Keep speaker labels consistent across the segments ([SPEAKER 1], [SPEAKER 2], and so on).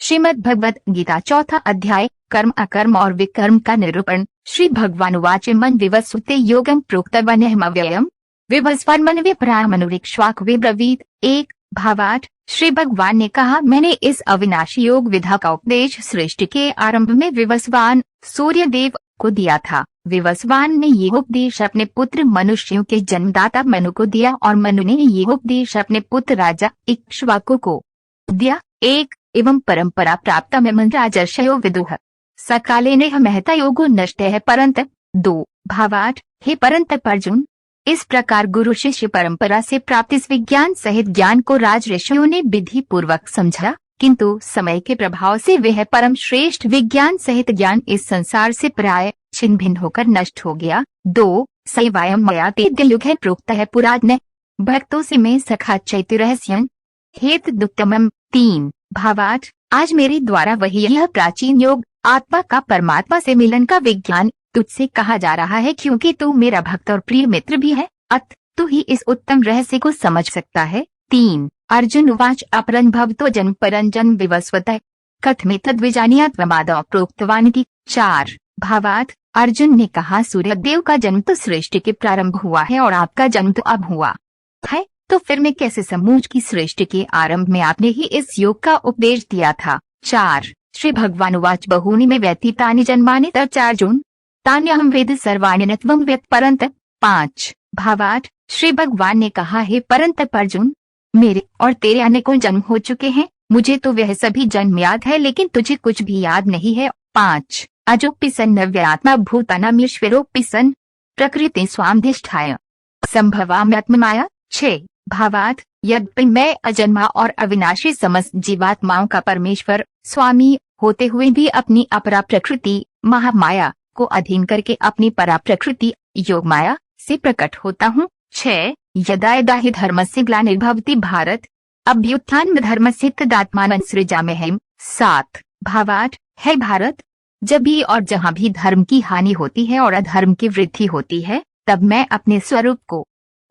[SPEAKER 1] श्रीमद् भगवत गीता चौथा अध्याय कर्म अकर्म और विकर्म का निरूपण। श्री भगवान उवाच मन विवस्वते योगं प्रोक्तवन्यहमव्ययम् विवस्वान्मन विप्रामनुरिक्ष्वाक विब्रवीत। एक भावार्थ। श्री भगवान ने कहा, मैंने इस अविनाशी योग विधा का उपदेश सृष्टि के आरंभ में विवस्वान सूर्य देव को दिया था। विवस्वान ने ये उपदेश अपने पुत्र मनुष्यों के जन्मदाता मनु को दिया और मनु ने ये उपदेश अपने पुत्र राजा इक्ष्वाकु को दिया। एक एवं परंपरा प्राप्त में राजर्षयो विदुः सकाले ने महता योगो नष्ट है परंत। दो भावार्थ। हे परंतप अर्जुन, इस प्रकार गुरु शिष्य परंपरा से प्राप्त इस विज्ञान सहित ज्ञान को राज ऋषियों ने विधि पूर्वक समझा, किंतु समय के प्रभाव से वह परम श्रेष्ठ विज्ञान सहित ज्ञान इस संसार से प्राय छिन्न भिन्न होकर नष्ट हो गया। दो सैवायम मया तेद्युग है प्रोक्त है पुराण भक्तों से मैं सखा चैत्य रहस्यं हेत दुक्तमम। तीन भावार्थ। आज मेरे द्वारा वही यह प्राचीन योग आत्मा का परमात्मा से मिलन का विज्ञान तुझसे कहा जा रहा है, क्योंकि तू मेरा भक्त और प्रिय मित्र भी है, अत तू ही इस उत्तम रहस्य को समझ सकता है। तीन अर्जुन उवाच अपरं भवतो जन्म परं जन्म विवस्वतः कथमेतद्विजानीयात्वमादौ प्रोक्तवानिति। चार भावार्थ। अर्जुन ने कहा, सूर्य देव का जन्म तो सृष्टि के प्रारंभ हुआ है और आपका जन्म तो अब हुआ है, तो फिर मैं कैसे समझूं कि सृष्टि के आरंभ में आपने ही इस योग का उपदेश दिया था। चार श्री भगवान उवाच बहूनि में व्यतीतानि जन्मानि तच्चार्जुन तान्यहं वेद सर्वाणि न त्वं वेत्त परंत। पांच भावार्थ। श्री भगवान ने कहा, हे परंतप अर्जुन, मेरे और तेरे अनेकों जन्म हो चुके हैं, मुझे तो वह सभी जन्म याद है, लेकिन तुझे कुछ भी याद नहीं है। पांच अजोपि सन्नव्यात्मा भूतानामीश्वरोपि सन् प्रकृति स्वामधिष्ठाय संभवाम्यात्ममाया। छह भावार्थ। यद्यपि मैं अजन्मा और अविनाशी समस्त जीवात्माओं का परमेश्वर स्वामी होते हुए भी अपनी अपरा प्रकृति महामाया को अधीन करके अपनी परा प्रकृति योग माया से प्रकट होता हूँ। छह यदा यदा हि धर्मस्य ग्लानिर्भवति भारत अभ्युत्थान धर्मस्य तदात्मानं सृजाम्यहम्। सात भावार्थ। है भारत, जब भी और जहाँ भी धर्म की हानि होती है और अधर्म की वृद्धि होती है, तब मैं अपने स्वरूप को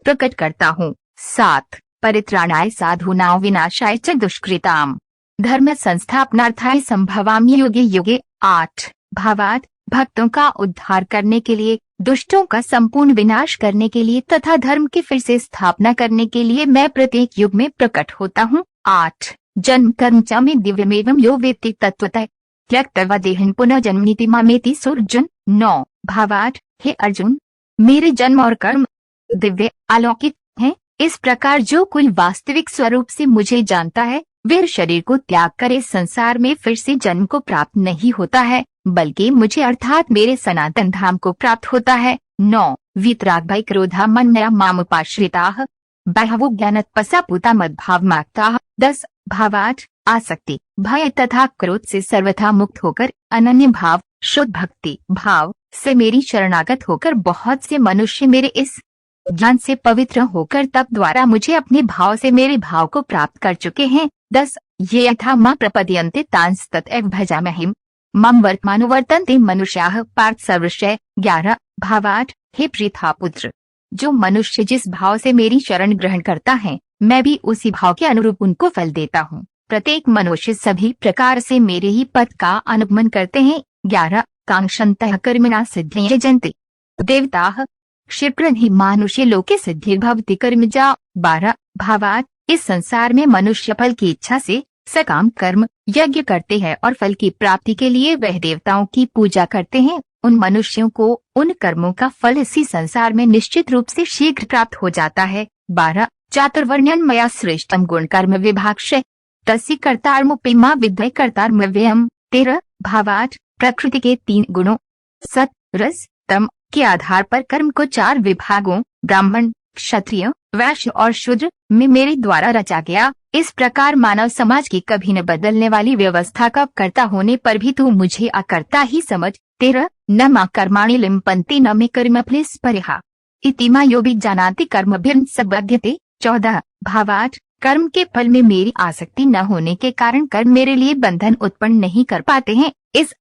[SPEAKER 1] प्रकट करता हूँ। सात परित्राणाय साधूनां विनाशाय च दुष्कृताम् धर्म संस्थापनार्थाय संभवामि युगे युगे। आठ भावार्थ। भक्तों का उद्धार करने के लिए, दुष्टों का संपूर्ण विनाश करने के लिए तथा धर्म की फिर से स्थापना करने के लिए मैं प्रत्येक युग में प्रकट होता हूँ। आठ जन्म कर्म च मे दिव्यमेवं यो वेत्ति तत्त्वतः त्यक्त्वा देहं पुनः जन्मनीति मामेति सुर्जुन। नौ भावार्थ। हे अर्जुन, मेरे जन्म और कर्म दिव्य अलौकिक हैं, इस प्रकार जो कोई वास्तविक स्वरूप से मुझे जानता है वह शरीर को त्याग कर इस संसार में फिर से जन्म को प्राप्त नहीं होता है, बल्कि मुझे अर्थात मेरे सनातन धाम को प्राप्त होता है। नौ वीतराग भय क्रोधा मन्मया मामुपाश्रिताः बहवो ज्ञानतपसा पूता मद्भावमाक्ताः। 10 भावार्थ। आसक्ति भय तथा क्रोध से सर्वथा मुक्त होकर अनन्य भाव शुद्ध भक्ति भाव से मेरी शरणागत होकर बहुत से मनुष्य मेरे इस ज्ञान से पवित्र होकर तप द्वारा मुझे अपने भाव से मेरे भाव को प्राप्त कर चुके हैं। 10 ये यथा मां प्रपद्यन्ते तांस ततएव भजाम्यहम् मम वर्तमानुवर्तन्ते मनुष्याः पार्थ सर्वशः। 11 भावार्थ। हे प्रीथा पुत्र, जो मनुष्य जिस भाव से मेरी शरण ग्रहण करता है, मैं भी उसी भाव के अनुरूप उनको फल देता हूँ। प्रत्येक मनुष्य सभी प्रकार से मेरे ही पद का अनुगमन करते हैं। 11 कांक्षन्तः कर्मणा सिद्धिं यजन्ते देवताः क्षिप्रं हि मानुष्य लोके सिद्धिर्भवति कर्मजा। 12 भावार्थ। इस संसार में मनुष्य फल की इच्छा से सकाम कर्म यज्ञ करते हैं और फल की प्राप्ति के लिए वह देवताओं की पूजा करते हैं। उन मनुष्यों को उन कर्मों का फल इसी संसार में निश्चित रूप से शीघ्र प्राप्त हो जाता है। 12 चातुर्वर्ण्यं मया सृष्टं गुण कर्म विभागशः तस्य कर्तारमुपि मा विद्महे कर्तारमव्ययम्। 13 भावार्थ। प्रकृति के 3 गुणों सत रस तम के आधार पर कर्म को 4 विभागों ब्राह्मण क्षत्रिय वैश्य और शूद्र में मेरे द्वारा रचा गया। इस प्रकार मानव समाज की कभी न बदलने वाली व्यवस्था का कर्ता होने पर भी तू मुझे अकर्ता ही समझ। 13 न मा कर्माणि लिम्पन्ति न मे कर्मफले स्पृहा इति मा यो विजानाति कर्मभिर्न सबध्यते। 14 भावार्थ। कर्म के फल में मेरी आसक्ति न होने के कारण कर्म मेरे लिए बंधन उत्पन्न नहीं कर पाते हैं। इस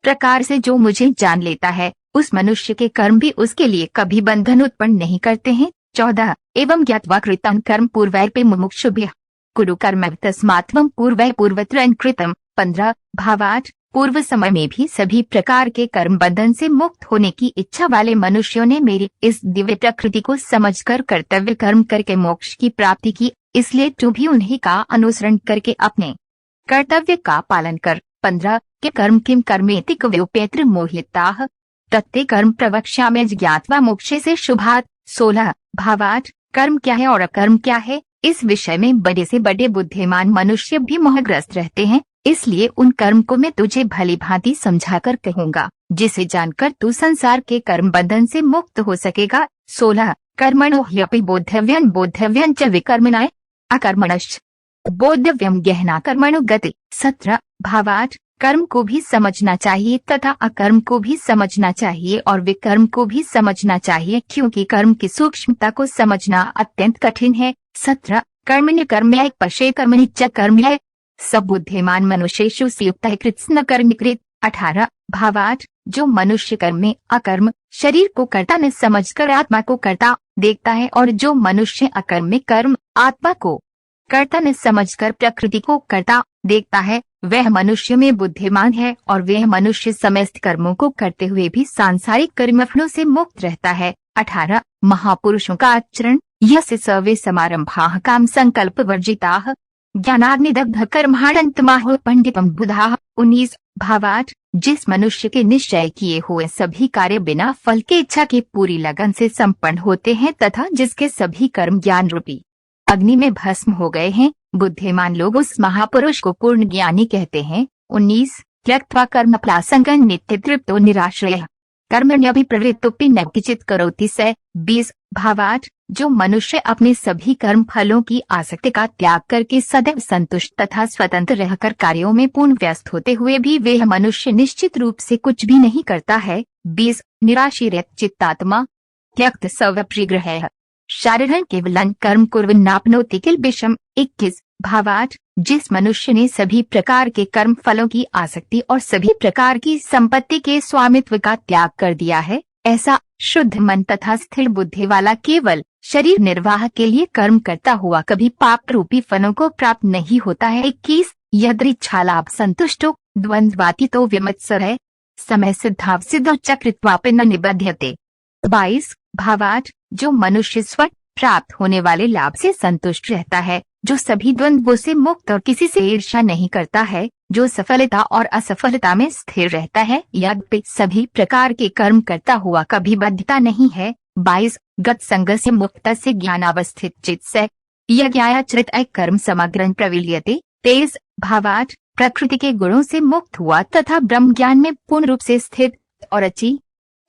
[SPEAKER 1] प्रकार से जो मुझे जान लेता है, उस मनुष्य के कर्म भी उसके लिए कभी बंधन उत्पन्न नहीं करते हैं। 14 एवं ज्ञात्वा कृतं कर्म पूर्वैरपि मुमुक्षुभ्यः कुरु कर्म तस्मात् त्वं पूर्वै पूर्वत्रं कृतं 15 भावार्थ पूर्व समय में भी सभी प्रकार के कर्म बंधन से मुक्त होने की इच्छा वाले मनुष्यों ने मेरी इस दिव्य प्रकृति को समझकर कर्तव्य कर्म करके मोक्ष की प्राप्ति की, इसलिए तू भी उन्हीं का अनुसरण करके अपने कर्तव्य का पालन कर। 15 के कर्म किम कर्मेति कव्योपेत्र मोहिताः तत्ते कर्म प्रवक्ष्यामि ज्ञात्वा मोक्षे से शुभात्। 16 भावार्थ कर्म क्या है और अकर्म क्या है, इस विषय में बड़े से बड़े बुद्धिमान मनुष्य भी मोहग्रस्त रहते हैं, इसलिए उन कर्म को मैं तुझे भली भांति समझाकर कहूंगा, जिसे जानकर तू संसार के कर्म बंधन से मुक्त हो सकेगा। 16 कर्मणो ह्यपि बोद्धव्यं बोद्धव्यं च विकर्मणाय अकर्मणश्च बोद्धव्यं गहना कर्मणो गति। 17 भावार्थ कर्म को भी समझना चाहिए तथा अकर्म को भी समझना चाहिए और विकर्म को भी समझना चाहिए, क्योंकि कर्म की सूक्ष्मता को समझना अत्यंत कठिन है। 17 कर्मण्य कर्मय पशे कर्मणि च कर्मय सब बुद्धिमान मनुष्येषु संयुक्त है कृत्स्न कर्मकृत। 18 भावार्थ जो मनुष्य कर्म में अकर्म शरीर को कर्ता न समझकर आत्मा को कर्ता देखता है और जो मनुष्य अकर्म में कर्म आत्मा को कर्ता न समझकर प्रकृति को कर्ता देखता है, वह मनुष्य में बुद्धिमान है और वह मनुष्य समस्त कर्मों को करते हुए भी सांसारिक कर्मफलों से मुक्त रहता है। 18 महापुरुषों का आचरण यस्य सर्वे समारंभाः काम संकल्प वर्जिताः ज्ञानाग्निदग्ध कर्माणन्तमाहुः पंडितम् बुधाः। 19 भावार्थ जिस मनुष्य के निश्चय किए हुए सभी कार्य बिना फल के इच्छा के पूरी लगन से संपन्न होते हैं तथा जिसके सभी कर्म ज्ञान रूपी अग्नि में भस्म हो गए हैं, बुद्धिमान लोग उस महापुरुष को पूर्ण ज्ञानी कहते हैं। 19 त्यक्त्वा कर्म प्रासंगं नित्य तृप्तो निराश्रयः कर्मण्यभिप्रवृत्तोऽपि न किंचित् करोति स। 20 भावार्थ जो मनुष्य अपने सभी कर्म फलों की आसक्ति का त्याग करके सदैव संतुष्ट तथा स्वतंत्र रहकर कार्यों में पूर्ण व्यस्त होते हुए भी वह मनुष्य निश्चित रूप से कुछ भी नहीं करता है। 20 निराशीरत चित्तात्मा त्यक्त स्वप्रिग्रहः शारीरं केवलं कर्म कुर्वन्नाप्नोति किल्बिषम्। 21 भावार्थ जिस मनुष्य ने सभी प्रकार के कर्म फलों की आसक्ति और सभी प्रकार की संपत्ति के स्वामित्व का त्याग कर दिया है, ऐसा शुद्ध मन तथा स्थिर बुद्धि वाला केवल शरीर निर्वाह के लिए कर्म करता हुआ कभी पाप रूपी फलों को प्राप्त नहीं होता है। 21 यदृच्छालाभ संतुष्टो द्वंद्वातीतो विमत्सरः समय सिद्धावसिद्धश्च न निबध्यते। 22 भावार्थ जो मनुष्य स्वयं प्राप्त होने वाले लाभ से संतुष्ट रहता है, जो सभी द्वंद्वों से मुक्त और किसी से ईर्ष्या नहीं करता है, जो सफलता और असफलता में स्थिर रहता है, यद्यपि सभी प्रकार के कर्म करता हुआ कभी बद्धता नहीं है। 22 गत संग से मुक्त से ज्ञानावस्थित चित्त से यज्ञायाचरित कर्म समग्रं प्रविलीयते। 23 भावार्थ प्रकृति के गुणों से मुक्त हुआ तथा ब्रह्म ज्ञान में पूर्ण रूप से स्थित और अच्छी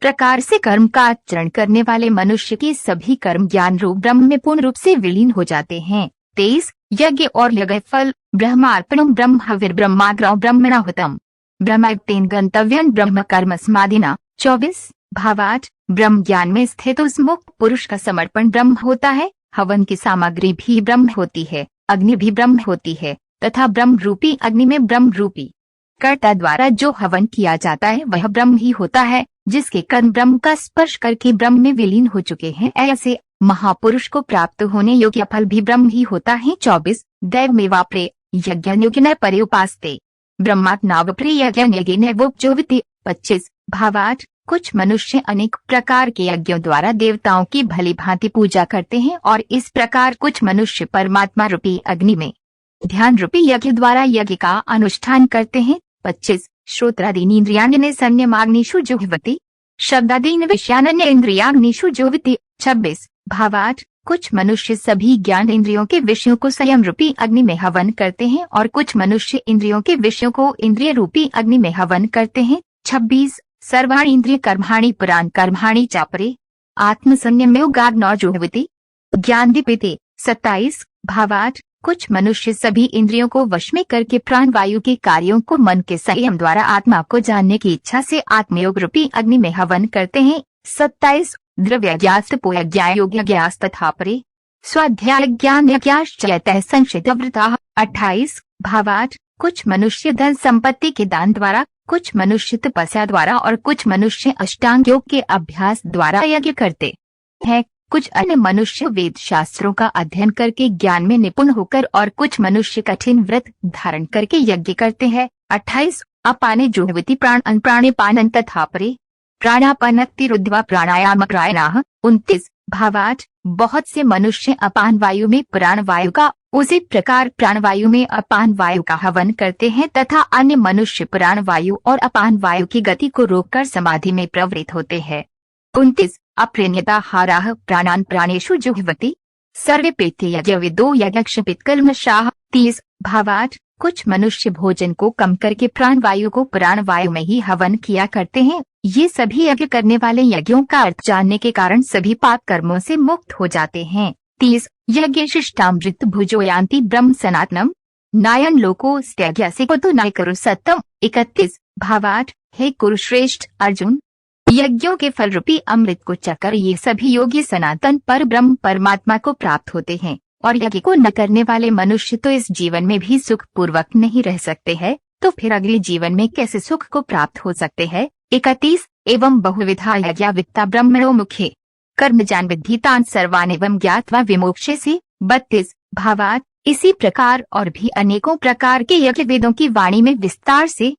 [SPEAKER 1] प्रकार से कर्म का आचरण करने वाले मनुष्य के सभी कर्म ज्ञान रूप ब्रह्म में पूर्ण रूप से विलीन हो जाते हैं। 23 यज्ञ और यज्ञ फल ब्रह्मार्पणम ब्रह्माग्रह ब्रह्मणाहुतम ब्रह्मतेन गंतव्यं ब्रह्म कर्म समाधिना। 24 भावार्थ ब्रह्म ज्ञान में स्थित उस मुक्त पुरुष का समर्पण ब्रह्म होता है, हवन की सामग्री भी ब्रह्म होती है, अग्नि भी ब्रह्म होती है तथा ब्रह्म रूपी अग्नि में ब्रह्म रूपी कर्ता द्वारा जो हवन किया जाता है वह ब्रह्म ही होता है, जिसके कर्म ब्रह्म का स्पर्श करके ब्रह्म में विलीन हो चुके हैं। ऐसे महापुरुष को प्राप्त होने योग्य फल भी ब्रह्म ही होता है। 24 दैवमेवाप्रे यज्ञ परे उपास्ते ब्रह्मात्नावप्रे यज्ञ वोपजोविति। 25 भावार्थ कुछ मनुष्य अनेक प्रकार के यज्ञों द्वारा देवताओं की भली भांति पूजा करते हैं और इस प्रकार कुछ मनुष्य परमात्मा रूपी अग्नि में ध्यान रूपी यज्ञ द्वारा यज्ञ का अनुष्ठान करते हैं। 25 श्रोत्रादीनि इंद्रियाण्यने संयमाग्निषु जुह्वति शब्दादीन विषयान्य इंद्रियाग्निषु जुह्वति। 26 भावार्थ कुछ मनुष्य सभी ज्ञान इंद्रियों के विषयों को संयम रूपी अग्नि में हवन करते हैं और कुछ मनुष्य इंद्रियों के विषयों को इंद्रिय रूपी अग्नि में हवन करते हैं। 26 सर्वाणि इंद्रिय कर्माणि पुराण कर्माणि चापरे आत्मसंयमयोगाग्नौ जुह्वति ज्ञान दीपिते। 27 भावार्थ कुछ मनुष्य सभी इंद्रियों को वश में करके प्राण वायु के कार्यों को मन के संयम द्वारा आत्मा को जानने की इच्छा से आत्मयोग रूपी अग्नि में हवन करते हैं। 27 द्रव्यज्ञास्तपोयज्ञायोग्यज्ञास्तथा परे स्वाध्याय ज्ञान यज्ञाश्चयतः संशितव्रताः। 28 भावार्थ कुछ मनुष्य धन संपत्ति के दान द्वारा, कुछ मनुष्य तपस्या द्वारा और कुछ मनुष्य अष्टांग योग के अभ्यास द्वारा यज्ञ करते हैं, कुछ अन्य मनुष्य वेद शास्त्रों का अध्ययन करके ज्ञान में निपुण होकर और कुछ मनुष्य कठिन व्रत धारण करके यज्ञ करते हैं। 28 अपाने जुह्वति प्राण प्राणे पानन तथा परे प्राणापानक्तिरुद्ध्वा प्राणायाम प्राणाः। 29 भावार्थ बहुत से मनुष्य अपान वायु में प्राण वायु का, उसी प्रकार प्राणवायु में अपान वायु का हवन करते हैं तथा अन्य मनुष्य प्राण वायु और अपान वायु की गति को रोककर समाधि में प्रवृत्त होते हैं। 29 अप्रेण्यताहाराः प्राणान् प्राणेषु जुह्वति सर्वे पेते यज्ञविदो यज्ञक्षपित्कल्मषाः। 30 भावार्थ कुछ मनुष्य भोजन को कम करके प्राण वायु को प्राण वायु में ही हवन किया करते हैं। ये सभी यज्ञ करने वाले यज्ञों का अर्थ जानने के कारण सभी पाप कर्मों से मुक्त हो जाते हैं। 30 यज्ञ शिष्टामृत भुजो यान्ति ब्रह्म सनातनम नायन लोको स्त्यज्ञ से कुतो न कुरु सत्यम। 31 भावार्थ हे कुरुश्रेष्ठ अर्जुन, यज्ञों के फल रूपी अमृत को चकर ये सभी योगी सनातन पर ब्रह्म परमात्मा को प्राप्त होते हैं, और यज्ञ को न करने वाले मनुष्य तो इस जीवन में भी सुख पूर्वक नहीं रह सकते हैं, तो फिर अगले जीवन में कैसे सुख को प्राप्त हो सकते हैं। 31 एवं बहुविधा यज्ञा वित्ता ब्रह्मणो मुखे कर्म जान विद्धितान सर्वान एवं ज्ञात्वा विमोक्षे से। 32 भावार्थ इसी प्रकार और भी अनेकों प्रकार के यज्ञ वेदों की वाणी में विस्तार से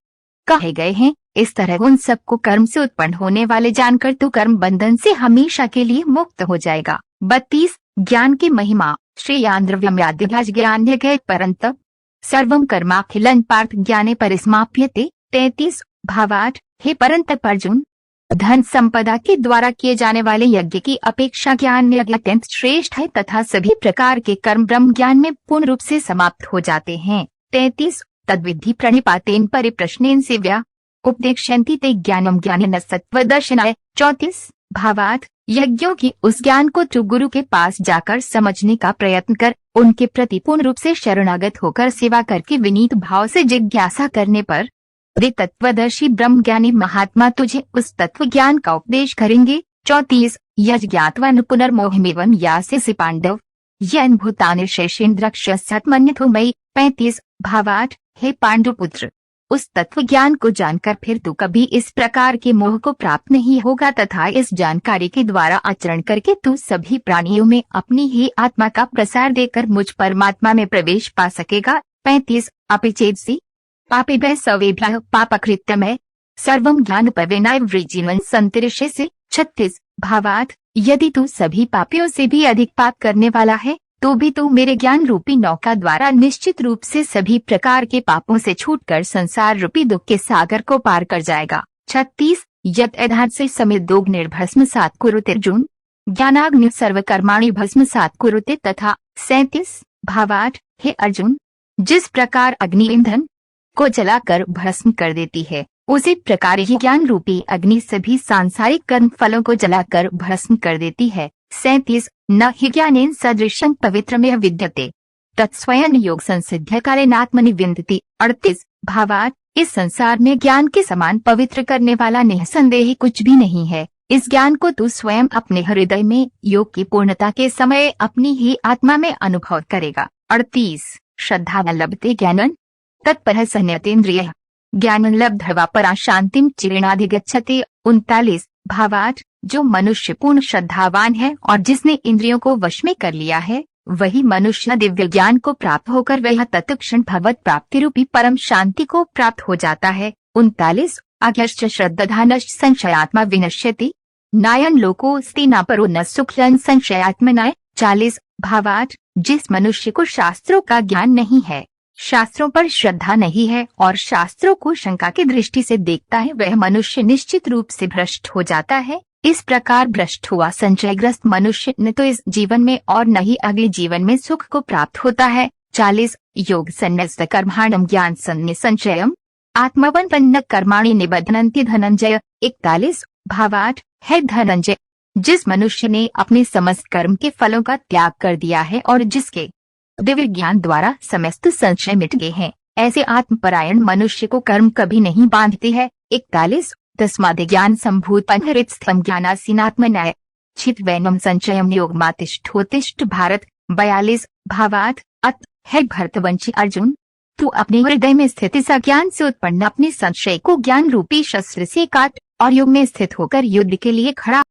[SPEAKER 1] कहे गए हैं। इस तरह उन सबको कर्म से उत्पन्न होने वाले जानकर तू कर्म बंधन से हमेशा के लिए मुक्त हो जाएगा। 32 ज्ञान की महिमा श्रेयान्द्रव्यम्याद्यभाज ज्ञान परंतप सर्वं कर्माखिलं पार्थ ज्ञाने परिसमाप्यते। 33 भावार्थ हे परंतप अर्जुन, धन संपदा के द्वारा किए जाने वाले यज्ञ की अपेक्षा ज्ञान यज्ञ अत्यंत श्रेष्ठ है तथा सभी प्रकार के कर्म ब्रह्म ज्ञान में पूर्ण रूप से समाप्त हो जाते हैं। 33 तद्विधि प्रणिपातेन परिप्रश्नेन सेव्या उपदेक्ष्यन्ति ते ज्ञानम ज्ञानेन सत्त्वदर्शनाय। 34 भावार्थ यज्ञों की उस ज्ञान को तू गुरु के पास जाकर समझने का प्रयत्न कर, उनके प्रति पूर्ण रूप से शरणागत होकर सेवा करके विनीत भाव से जिज्ञासा करने पर वे तत्वदर्शी ब्रह्म ज्ञानी महात्मा तुझे उस तत्व ज्ञान का उपदेश करेंगे। 34 यज ज्ञात्वा न पुनर्मोहमेवं यास्यसि पांडव यन् भूतानि शेषेन्द्रक्षसत्मन्यथो मयि। 35 भावार्थ हे पांडुपुत्र, उस तत्व ज्ञान को जानकर फिर तू कभी इस प्रकार के मोह को प्राप्त नहीं होगा तथा इस जानकारी के द्वारा आचरण करके तू सभी प्राणियों में अपनी ही आत्मा का प्रसार देकर मुझ परमात्मा में प्रवेश पा सकेगा। 35 अपिचेदसि पापेभ्यः सर्वेभ्यः पापकृत्यमय सर्वं ज्ञानोपवेनाय वृजीवन संतरिष्यसि। 36 भावार्थ यदि तू सभी पापियों से भी अधिक पाप करने वाला है तो भी तू मेरे ज्ञान रूपी नौका द्वारा निश्चित रूप से सभी प्रकार के पापों से छूटकर संसार रूपी दुख के सागर को पार कर जाएगा। 36 यत् यथार्थ से समित दोग निर्भस्मसात् कुरुते अर्जुन ज्ञानाग्नि सर्वकर्माणि भस्मसात् कुरुते तथा। 37 भावार्थ हे अर्जुन, जिस प्रकार अग्नि ईंधन को जलाकर भस्म कर देती है, उसी प्रकार ही ज्ञान रूपी अग्नि सभी सांसारिक कर्म फलों को जलाकर भस्म कर देती है। 37 न हि ज्ञानेन सदृशं पवित्रमेव विद्यते तत्स्वयं योग संसिद्ध कालेनात्मनि विन्दति। 38 भावार्थ इस संसार में ज्ञान के समान पवित्र करने वाला निःसंदेह कुछ भी नहीं है। इस ज्ञान को तू स्वयं अपने हृदय में योग की पूर्णता के समय अपनी ही आत्मा में अनुभव करेगा। 38 श्रद्धा लभते ज्ञानं तत्परः संयतेन्द्रियः ज्ञानं लब्ध्वा परां शांतिं चिरेणाधिगच्छति। 39 भावार्थ जो मनुष्य पूर्ण श्रद्धावान है और जिसने इंद्रियों को वश में कर लिया है, वही मनुष्य दिव्य ज्ञान को प्राप्त होकर वह तत्क्षण भगवत प्राप्ति रूपी परम शांति को प्राप्त हो जाता है। 39 अज्ञश्च श्रद्धानश्च संशयात्मा विनश्यति नायन लोकोऽस्ति न परो न सुखं संशयात्मनाय। 40 भावार्थ जिस मनुष्य को शास्त्रों का ज्ञान नहीं है, शास्त्रों पर श्रद्धा नहीं है और शास्त्रों को शंका की दृष्टि से देखता है, वह मनुष्य निश्चित रूप से भ्रष्ट हो जाता है। इस प्रकार भ्रष्ट हुआ संशयग्रस्त मनुष्य न तो इस जीवन में और न ही अगले जीवन में सुख को प्राप्त होता है। 40 योग संन्यस्त कर्माणं ज्ञान सन्नि संशयम् आत्मवन्पन्न कर्माणि निबध्नन्ति धनंजय। 41 भावार्थ है धनंजय, जिस मनुष्य ने अपने समस्त कर्म के फलों का त्याग कर दिया है और जिसके दिव्य ज्ञान द्वारा समस्त संशय मिट गए हैं, ऐसे आत्मपरायण मनुष्य को कर्म कभी नहीं बांधते है। 41 तस्माद् ज्ञान संभूतं हृत्स्थं ज्ञानासीनात्मनाय छित्वैनं संशयं योगमातिष्ठोत्तिष्ठ भारत। 42 भावार्थ अत है भरतवंशी अर्जुन, तू अपने हृदय में स्थित इस अज्ञान से उत्पन्न अपने संशय को ज्ञान रूपी शस्त्र से काट और योग में स्थित होकर युद्ध के लिए खड़ा